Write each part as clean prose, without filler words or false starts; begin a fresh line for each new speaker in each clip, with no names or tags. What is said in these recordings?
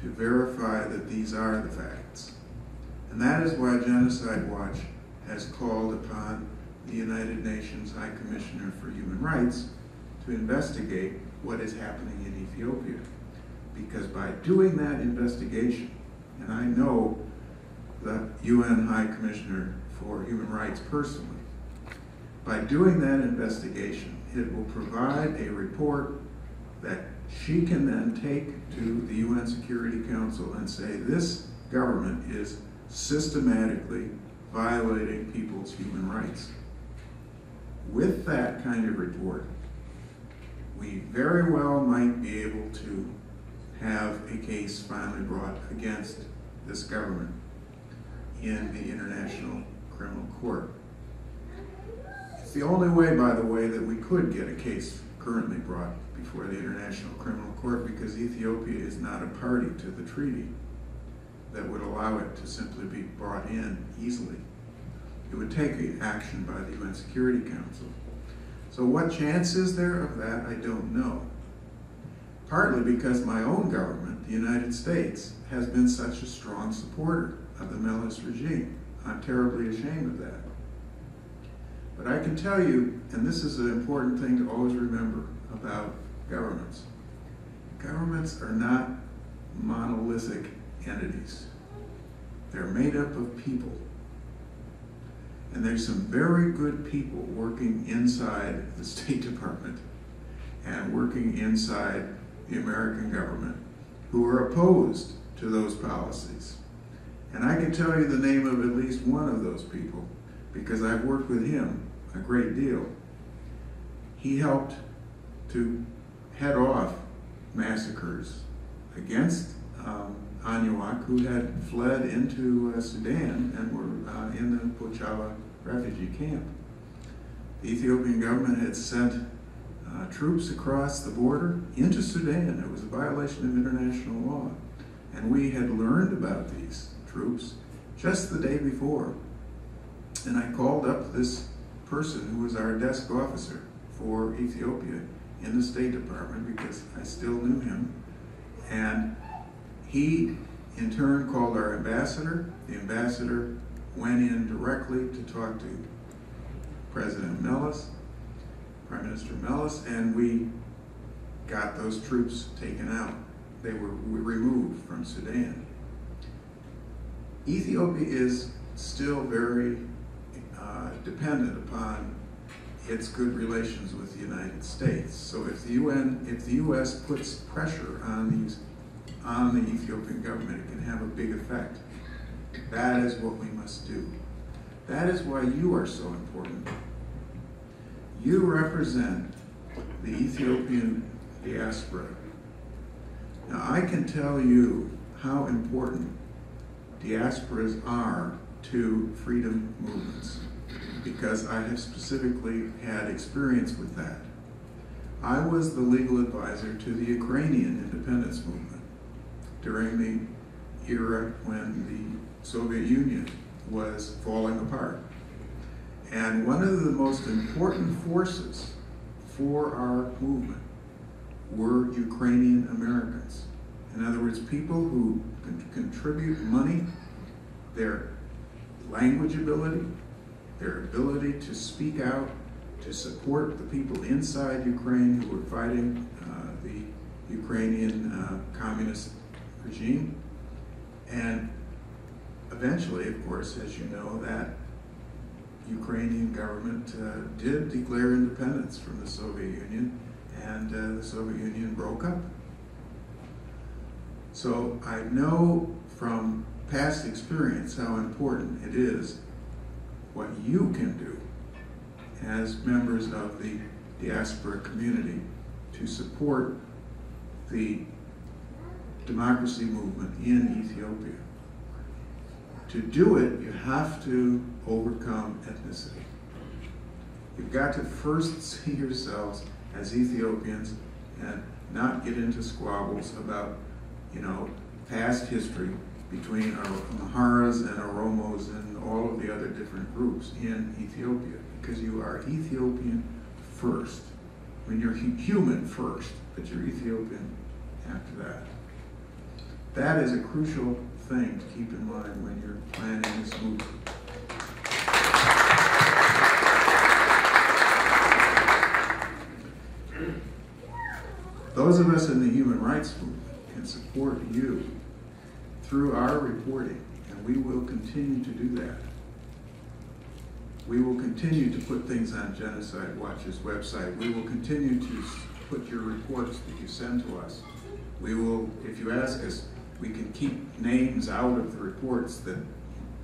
to verify that these are the facts. And that is why Genocide Watch has called upon the United Nations High Commissioner for Human Rights to investigate what is happening in Ethiopia. Because by doing that investigation, and I know the UN High Commissioner for Human Rights personally, by doing that investigation, it will provide a report that she can then take to the UN Security Council and say, this government is systematically violating people's human rights. With that kind of report, we very well might be able to have a case finally brought against this government in the International Criminal Court. It's the only way, by the way, that we could get a case currently brought before the International Criminal Court, because Ethiopia is not a party to the treaty that would allow it to simply be brought in easily. It would take action by the UN Security Council. So what chance is there of that? I don't know. Partly because my own government, the United States, has been such a strong supporter of the Melis regime. I'm terribly ashamed of that. But I can tell you, and this is an important thing to always remember about governments. Governments are not monolithic entities. They're made up of people. And there's some very good people working inside the State Department and working inside the American government who are opposed to those policies. And I can tell you the name of at least one of those people because I've worked with him a great deal. He helped to head off massacres against Anuak, who had fled into Sudan and were in the Pochala refugee camp. The Ethiopian government had sent troops across the border into Sudan. It was a violation of international law. And we had learned about these troops just the day before. And I called up this person who was our desk officer for Ethiopia in the State Department because I still knew him. And he, in turn, called our ambassador. The ambassador went in directly to talk to President Melis, Prime Minister Melis, and we got those troops taken out. They were removed from Sudan. Ethiopia is still very dependent upon its good relations with the United States. So if the U.S. puts pressure on the Ethiopian government, it can have a big effect. That is what we must do. That is why you are so important. You represent the Ethiopian diaspora. Now, I can tell you how important diasporas are to freedom movements because I have specifically had experience with that. I was the legal advisor to the Ukrainian independence movement during the era when the Soviet Union was falling apart. And one of the most important forces for our movement were Ukrainian Americans. In other words, people who contribute money, their language ability, their ability to speak out, to support the people inside Ukraine who were fighting the Ukrainian communist regime. And eventually, of course, as you know, that Ukrainian government did declare independence from the Soviet Union, and the Soviet Union broke up. So I know from past experience how important it is what you can do as members of the diaspora community to support the democracy movement in Ethiopia. To do it, you have to overcome ethnicity. You've got to first see yourselves as Ethiopians and not get into squabbles about, past history between Amharas and Oromos and all of the other different groups in Ethiopia, because you are Ethiopian first. I mean, you're human first, but you're Ethiopian after that. That is a crucial thing to keep in mind when you're planning this movement. Those of us in the human rights movement can support you through our reporting, and we will continue to do that. We will continue to put things on Genocide Watch's website. We will continue to put your reports that you send to us. We will, if you ask us, we can keep names out of the reports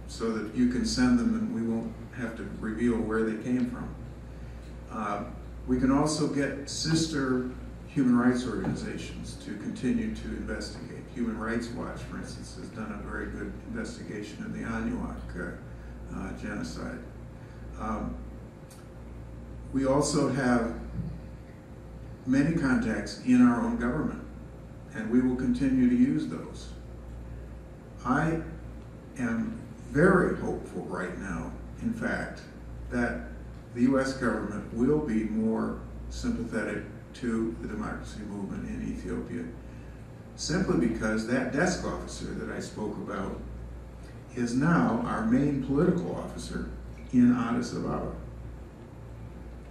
so that you can send them and we won't have to reveal where they came from. We can also get sister human rights organizations to continue to investigate. Human Rights Watch, for instance, has done a very good investigation of the Aniak genocide. We also have many contacts in our own government, and we will continue to use those. I am very hopeful right now, in fact, that the U.S. government will be more sympathetic to the democracy movement in Ethiopia, simply because that desk officer that I spoke about is now our main political officer in Addis Ababa.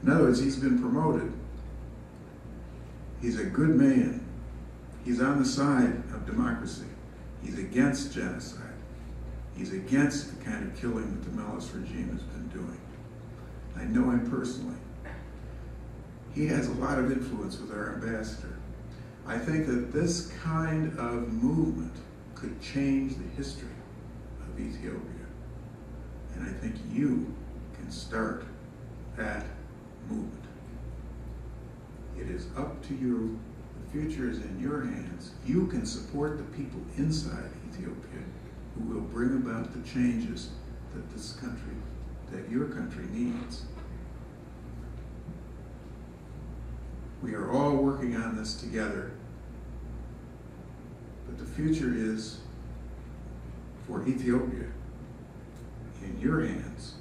In other words, he's been promoted. He's a good man. He's on the side of democracy. He's against genocide. He's against the kind of killing that the Melis regime has been doing. I know him personally. He has a lot of influence with our ambassador. I think that this kind of movement could change the history of Ethiopia. And I think you can start that movement. It is up to you. The future is in your hands. You can support the people inside Ethiopia who will bring about the changes that this country, that your country needs. We are all working on this together, but the future is for Ethiopia in your hands.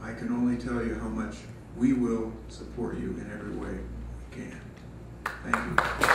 I can only tell you how much we will support you in every way we can. Thank you.